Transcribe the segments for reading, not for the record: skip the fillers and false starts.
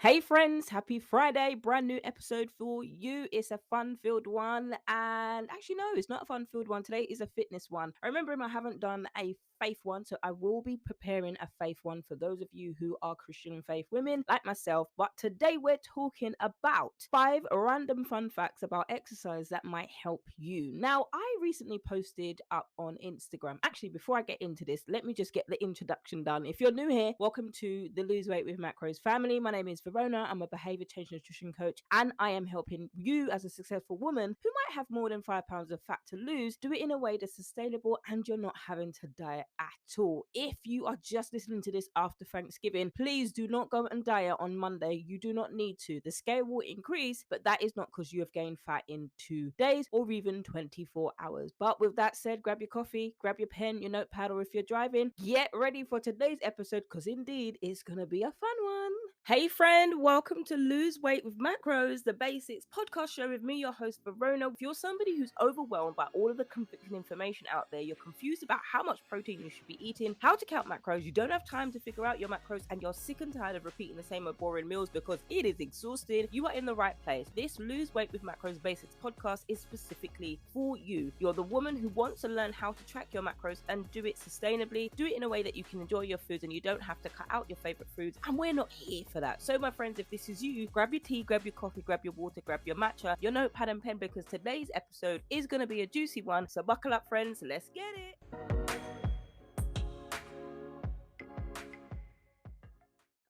Hey friends, happy Friday. Brand new episode for you. It's a fun-filled one. And actually, no, it's not a fun-filled one. Today is a fitness one. I remember I haven't done a faith one, so I will be preparing a faith one for those of you who are Christian faith women like myself. But today we're talking about 5 random fun facts about exercise that might help you. Now, I recently posted up on Instagram. Actually, before I get into this, let me just get the introduction done. If you're new here, welcome to the Lose Weight with Macros family. My name is Verona. I'm a behavior change nutrition coach, and I am helping you as a successful woman who might have more than 5 pounds of fat to lose, do it in a way that's sustainable and you're not having to diet at all. If you are just listening to this after Thanksgiving, please do not go and diet on Monday. You do not need to. The scale will increase, but that is not because you have gained fat in 2 days or even 24 hours. But with that said, grab your coffee, grab your pen, your notepad, or if you're driving, get ready for today's episode because indeed it's going to be a fun one. Hey friend, welcome to Lose Weight with Macros, the basics podcast show with me, your host Verona. If you're somebody who's overwhelmed by all of the conflicting information out there, you're confused about how much protein you should be eating, how to count macros, you don't have time to figure out your macros, and you're sick and tired of repeating the same old boring meals because it is exhausted, you are in the right place. This Lose Weight with Macros basics podcast is specifically for you. You're the woman who wants to learn how to track your macros and do it sustainably, do it in a way that you can enjoy your foods and you don't have to cut out your favorite foods, and we're not here for that. So my friends, if this is you, grab your tea, grab your coffee, grab your water, grab your matcha, your notepad and pen, because today's episode is going to be a juicy one. So buckle up friends, let's get it.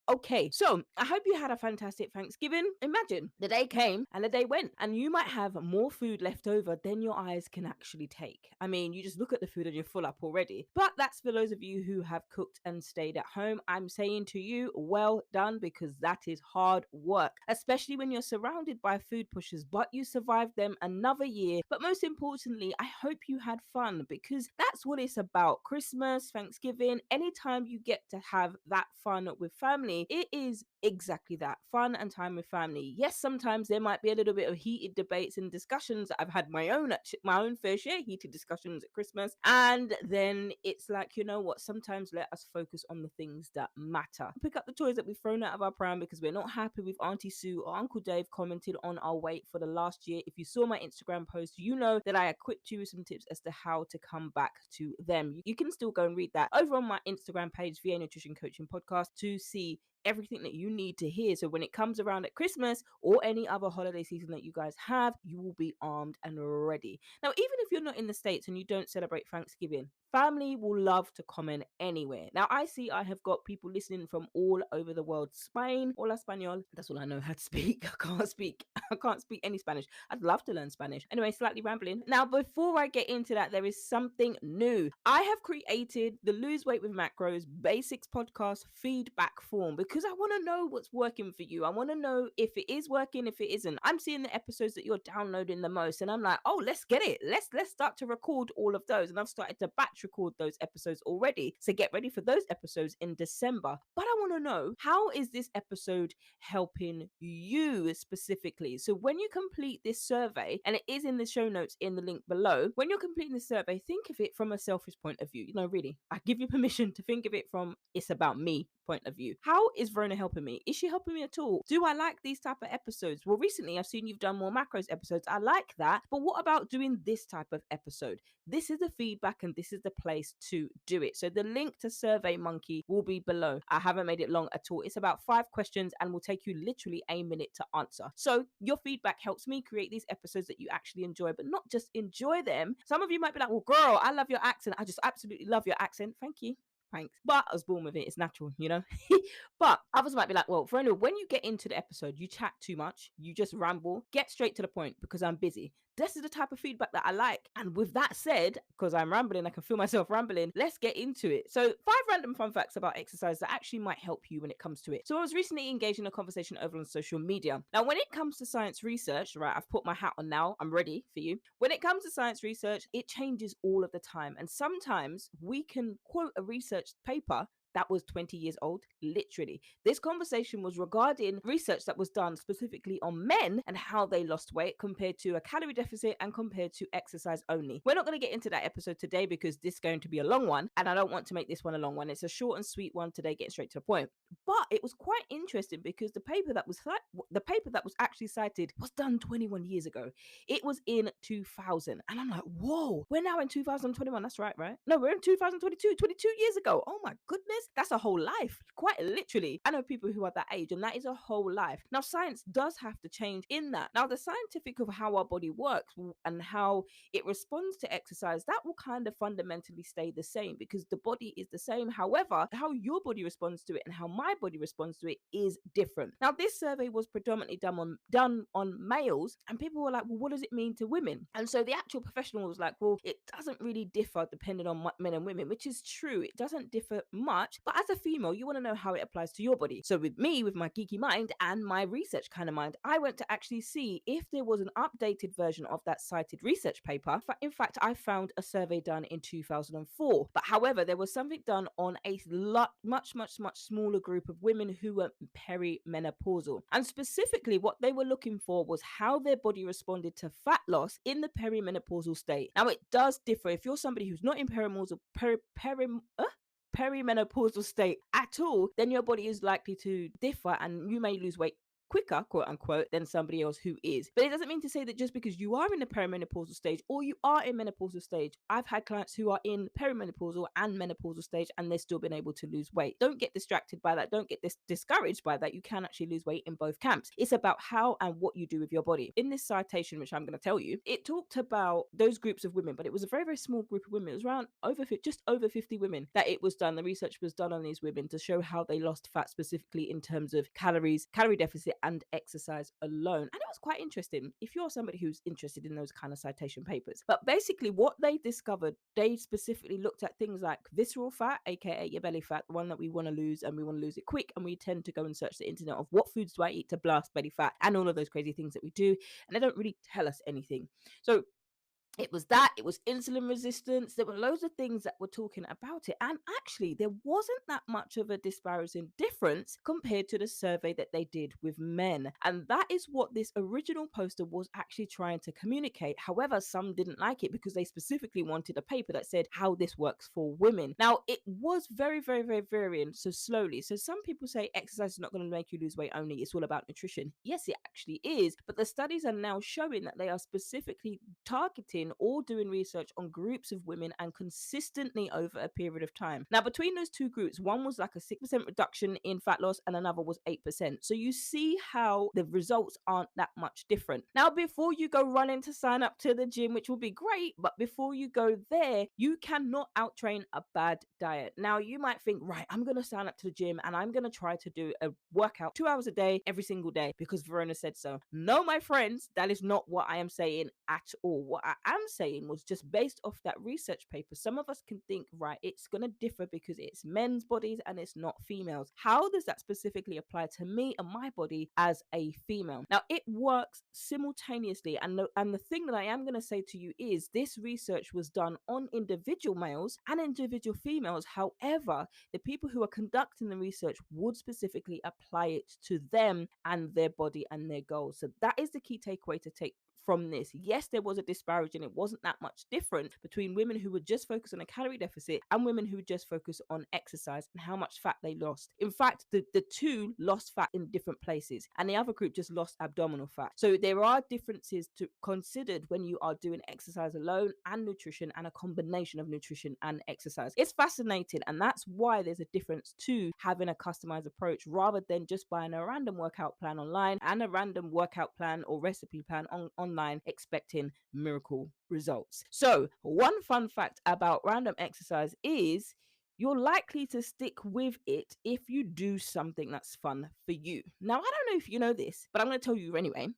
Okay, so I hope you had a fantastic Thanksgiving. Imagine the day came and the day went, and you might have more food left over than your eyes can actually take. I mean, you just look at the food and you're full up already. But that's for those of you who have cooked and stayed at home. I'm saying to you, well done, because that is hard work, especially when you're surrounded by food pushers, but you survived them another year. But most importantly, I hope you had fun because that's what it's about. Christmas, Thanksgiving, anytime you get to have that fun with family, it is exactly that, fun and time with family. Yes, sometimes there might be a little bit of heated debates and discussions. I've had my own fair share heated discussions at Christmas, and then it's like, you know what, sometimes let us focus on the things that matter. Pick up the toys that we've thrown out of our pram because we're not happy with Auntie Sue or Uncle Dave commented on our weight for the last year. If you saw my Instagram post, you know that I equipped you with some tips as to how to come back to them. You can still go and read that over on my Instagram page, VA Nutrition Coaching Podcast, to see everything that you need to hear. So when it comes around at Christmas or any other holiday season that you guys have, you will be armed and ready. Now, even if you're not in the States and you don't celebrate Thanksgiving, family will love to comment anywhere. Now, I see I have got people listening from all over the world. Spain, hola español. That's all I know how to speak. I can't speak any Spanish. I'd love to learn Spanish. Anyway, slightly rambling. Now, before I get into that, there is something new. I have created the Lose Weight with Macros Basics Podcast feedback form because I want to know what's working for you. I want to know if it is working, if it isn't. I'm seeing the episodes that you're downloading the most, and I'm like, oh, let's get it. Let's start to record all of those. And I've started to batch record those episodes already. So get ready for those episodes in December. But I want to know, how is this episode helping you specifically? So when you complete this survey, and it is in the show notes in the link below, when you're completing this survey, think of it from a selfish point of view. You know, really, I give you permission to think of it from it's about me point of view. How is Verona helping me? Is she helping me at all? Do I like these type of episodes? Well, recently I've seen you've done more macros episodes. I like that. But what about doing this type of episode? This is the feedback and this is the place to do it. So the link to Survey Monkey will be below. I haven't made it long at all. It's about 5 questions and will take you literally a minute to answer. So your feedback helps me create these episodes that you actually enjoy, but not just enjoy them. Some of you might be like, well, girl, I love your accent. I just absolutely love your accent. Thank you. Thanks. But I was born with it. It's natural, you know. But others might be like, well, Verona, when you get into the episode, you chat too much. You just ramble. Get straight to the point because I'm busy. This is the type of feedback that I like. And with that said, because I'm rambling, I can feel myself rambling, let's get into it. So 5 random fun facts about exercise that actually might help you when it comes to it. So I was recently engaged in a conversation over on social media. Now, when it comes to science research, right, I've put my hat on now. I'm ready for you. When it comes to science research, it changes all of the time. And sometimes we can quote a research paper that was 20 years old, literally. This conversation was regarding research that was done specifically on men and how they lost weight compared to a calorie deficit and compared to exercise only. We're not going to get into that episode today because this is going to be a long one, and I don't want to make this one a long one. It's a short and sweet one today, getting straight to the point. But it was quite interesting because the paper that was actually cited was done 21 years ago. It was in 2000, and I'm like, whoa, we're now in 2021. That's right? No, we're in 2022, 22 years ago. Oh my goodness, that's a whole life, quite literally. I know people who are that age, and that is a whole life. Now, science does have to change in that. Now, the scientific of how our body works and how it responds to exercise, that will kind of fundamentally stay the same because the body is the same. However, how your body responds to it and how my body responds to it is different. Now, this survey was predominantly done on males, and people were like, well, what does it mean to women? And so the actual professional was like, well, it doesn't really differ depending on men and women, which is true. It doesn't differ much, but as a female, you want to know how it applies to your body. So with me, with my geeky mind and my research kind of mind, I went to actually see if there was an updated version of that cited research paper. In fact, I found a survey done in 2004. But however, there was something done on a much smaller group of women who were perimenopausal. And specifically, what they were looking for was how their body responded to fat loss in the perimenopausal state. Now, it does differ. If you're somebody who's not in perimenopausal state at all, then your body is likely to differ and you may lose weight quicker, quote unquote, than somebody else who is. But it doesn't mean to say that just because you are in the perimenopausal stage or you are in menopausal stage. I've had clients who are in perimenopausal and menopausal stage and they've still been able to lose weight. Don't get distracted by that. Don't get discouraged by that. You can actually lose weight in both camps. It's about how and what you do with your body. In this citation, which I'm going to tell you, it talked about those groups of women, but it was a very small group of women. It was around just over 50 women that it was done. The research was done on these women to show how they lost fat specifically in terms of calories, calorie deficit, and exercise alone. And it was quite interesting if you're somebody who's interested in those kind of citation papers. But basically what they discovered, they specifically looked at things like visceral fat, aka your belly fat, the one that we want to lose, and we want to lose it quick, and we tend to go and search the internet of what foods do I eat to blast belly fat and all of those crazy things that we do, and they don't really tell us anything. So it was insulin resistance. There were loads of things that were talking about it. And actually, there wasn't that much of a disparaging difference compared to the survey that they did with men. And that is what this original poster was actually trying to communicate. However, some didn't like it because they specifically wanted a paper that said how this works for women. Now, it was very varying, so slowly. So some people say exercise is not going to make you lose weight only. It's all about nutrition. Yes, it actually is. But the studies are now showing that they are specifically targeting or doing research on groups of women and consistently over a period of time. Now, between those two groups, one was like a 6% reduction in fat loss and another was 8%. So you see how the results aren't that much different. Now, before you go running to sign up to the gym, which will be great, but before you go there, you cannot outtrain a bad diet. Now, you might think, right, I'm going to sign up to the gym and I'm going to try to do a workout 2 hours a day every single day because Verona said so. No, my friends, that is not what I am saying at all. What I am saying was just based off that research paper. Some of us can think, right, it's going to differ because it's men's bodies and it's not females. How does that specifically apply to me and my body as a female? Now, it works simultaneously. And the thing that I am going to say to you is this research was done on individual males and individual females. However, the people who are conducting the research would specifically apply it to them and their body and their goals. So that is the key takeaway to take from this. Yes, there was a disparity and it wasn't that much different between women who would just focus on a calorie deficit and women who would just focus on exercise and how much fat they lost. In fact, the two lost fat in different places and the other group just lost abdominal fat. So there are differences to considered when you are doing exercise alone and nutrition and a combination of nutrition and exercise. It's fascinating, and that's why there's a difference to having a customized approach rather than just buying a random workout plan online and a random workout plan or recipe plan online expecting miracle results. So one fun fact about random exercise is you're likely to stick with it if you do something that's fun for you. Now, I don't know if you know this, but I'm going to tell you anyway.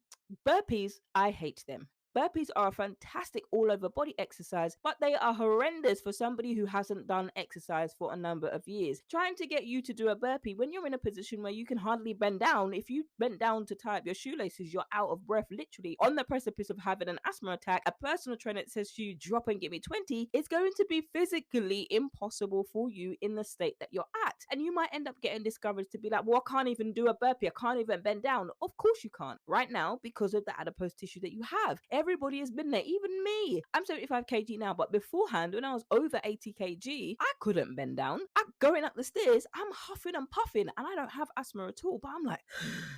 Burpees, I hate them. Burpees are a fantastic all-over body exercise, but they are horrendous for somebody who hasn't done exercise for a number of years. Trying to get you to do a burpee when you're in a position where you can hardly bend down, if you bend down to tie up your shoelaces, you're out of breath, literally on the precipice of having an asthma attack. A personal trainer that says to you, drop and give me 20, it's going to be physically impossible for you in the state that you're at. And you might end up getting discouraged to be like, well, I can't even do a burpee. I can't even bend down. Of course you can't right now because of the adipose tissue that you have. Everybody has been there, even me. I'm 75 kg now, but beforehand, when I was over 80 kg, I couldn't bend down. I'm going up the stairs, I'm huffing and puffing, and I don't have asthma at all, but I'm like,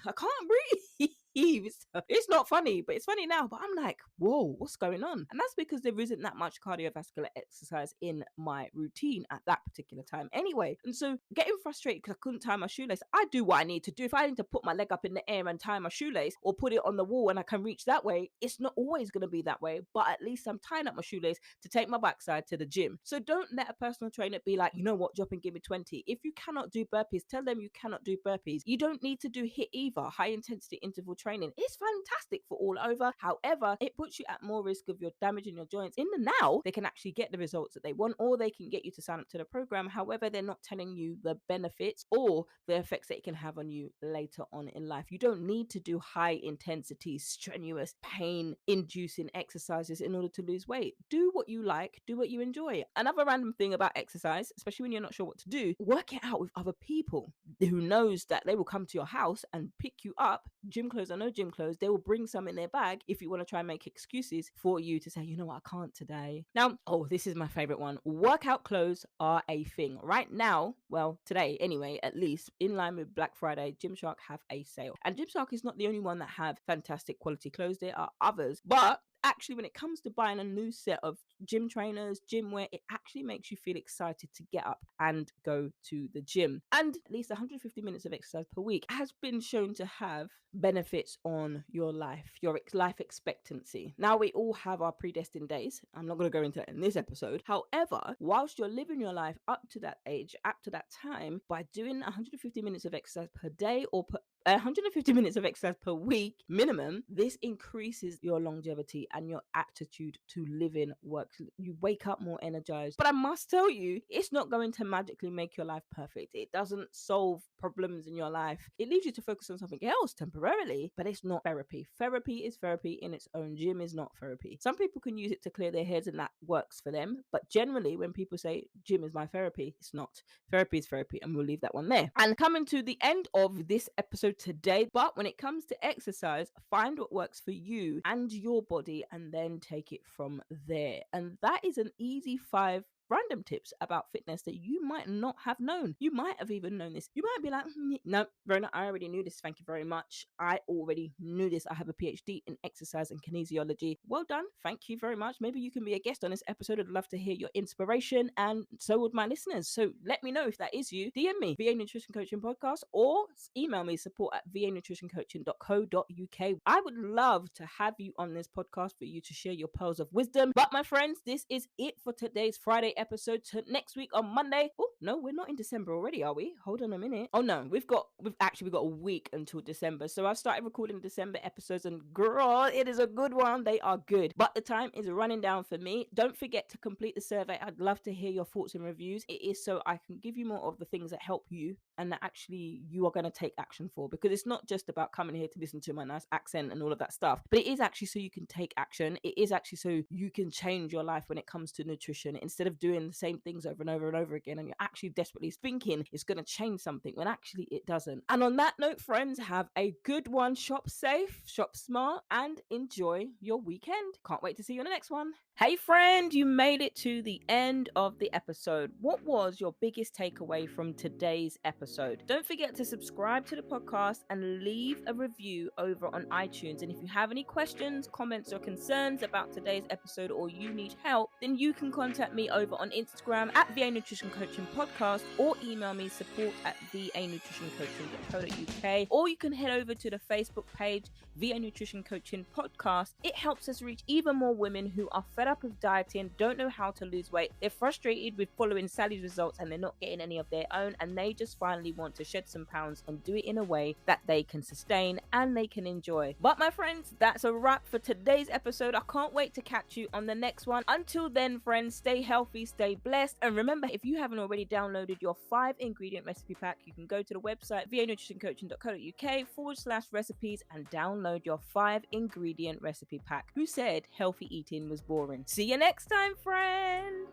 I can't breathe. It's not funny, but it's funny now. But I'm like, whoa, what's going on? And that's because there isn't that much cardiovascular exercise in my routine at that particular time anyway. And so getting frustrated because I couldn't tie my shoelace, I do what I need to do. If I need to put my leg up in the air and tie my shoelace or put it on the wall and I can reach that way, it's not always going to be that way, but at least I'm tying up my shoelace to take my backside to the gym. So don't let a personal trainer be like, you know what, drop and give me 20. If you cannot do burpees, tell them you cannot do burpees. You don't need to do HIIT either, high intensity interval training. It's fantastic for all over. However, it puts you at more risk of your damaging your joints. In the now, they can actually get the results that they want, or they can get you to sign up to the program. However, they're not telling you the benefits or the effects that it can have on you later on in life. You don't need to do high intensity, strenuous, pain inducing exercises in order to lose weight. Do what you like, do what you enjoy. Another random thing about exercise, especially when you're not sure what to do, work it out with other people who knows that they will come to your house and pick you up, gym clothes or no gym clothes. They will bring some in their bag if you want to try and make excuses for you to say, you know what, I can't today. Now, this is my favorite one. Workout clothes are a thing right now. Well, today anyway, at least in line with Black Friday, Gymshark have a sale. And Gymshark is not the only one that have fantastic quality clothes. There are others, but actually, when it comes to buying a new set of gym trainers, gym wear, it actually makes you feel excited to get up and go to the gym. And at least 150 minutes of exercise per week has been shown to have benefits on your life, your life expectancy. Now, we all have our predestined days. I'm not going to go into that in this episode. However, whilst you're living your life up to that age, up to that time, by doing 150 minutes of exercise per day or 150 minutes of exercise per week minimum, this increases your longevity and your aptitude to living work. You wake up more energized. But I must tell you, it's not going to magically make your life perfect. It doesn't solve problems in your life. It leaves you to focus on something else temporarily, but it's not therapy. Therapy is therapy in its own. Gym is not therapy. Some people can use it to clear their heads and that works for them. But generally, when people say gym is my therapy, it's not. Therapy is therapy, and we'll leave that one there. And coming to the end of this episode today, but when it comes to exercise, find what works for you and your body and then take it from there. And that is an easy 5 random tips about fitness that you might not have known. You might have even known this. You might be like, no, Verona, I already knew this. Thank you very much. I already knew this. I have a PhD in exercise and kinesiology. Well done. Thank you very much. Maybe you can be a guest on this episode. I'd love to hear your inspiration, and so would my listeners. So let me know if that is you. DM me, VA Nutrition Coaching Podcast, or email me, support@vanutritioncoaching.co.uk. I would love to have you on this podcast for you to share your pearls of wisdom. But my friends, this is it for today's Friday episode. To next week on Monday. Oh no, we're not in December already, are we? Hold on a minute. Oh no, we've got a week until December. So I've started recording December episodes, and girl, it is a good one. They are good, but the time is running down for me. Don't forget to complete the survey. I'd love to hear your thoughts and reviews. It is so I can give you more of the things that help you and that actually you are going to take action for, because it's not just about coming here to listen to my nice accent and all of that stuff, but it is actually so you can take action. It is actually so you can change your life when it comes to nutrition, instead of doing the same things over and over and over again, and you're actually desperately thinking it's going to change something when actually it doesn't. And on that note, friends, have a good one. Shop safe, shop smart, and enjoy your weekend. Can't wait to see you on the next one. Hey friend, you made it to the end of the episode. What was your biggest takeaway from today's episode? Don't forget to subscribe to the podcast and leave a review over on iTunes. And if you have any questions, comments, or concerns about today's episode, or you need help, then you can contact me over on Instagram @VA Nutrition Coaching Podcast, or email me support@vanutritioncoaching.co.uk, or you can head over to the Facebook page VA Nutrition Coaching Podcast. It helps us reach even more women who are fed up with dieting, don't know how to lose weight. They're frustrated with following Sally's results and they're not getting any of their own, and they just finally want to shed some pounds and do it in a way that they can sustain and they can enjoy. But my friends, that's a wrap for today's episode. I can't wait to catch you on the next one. Until then, friends, stay healthy, stay blessed, and remember, if you haven't already downloaded your 5-ingredient recipe pack, you can go to the website vanutritioncoaching.co.uk/recipes and download your 5-ingredient recipe pack. Who said healthy eating was boring? See you next time, friend.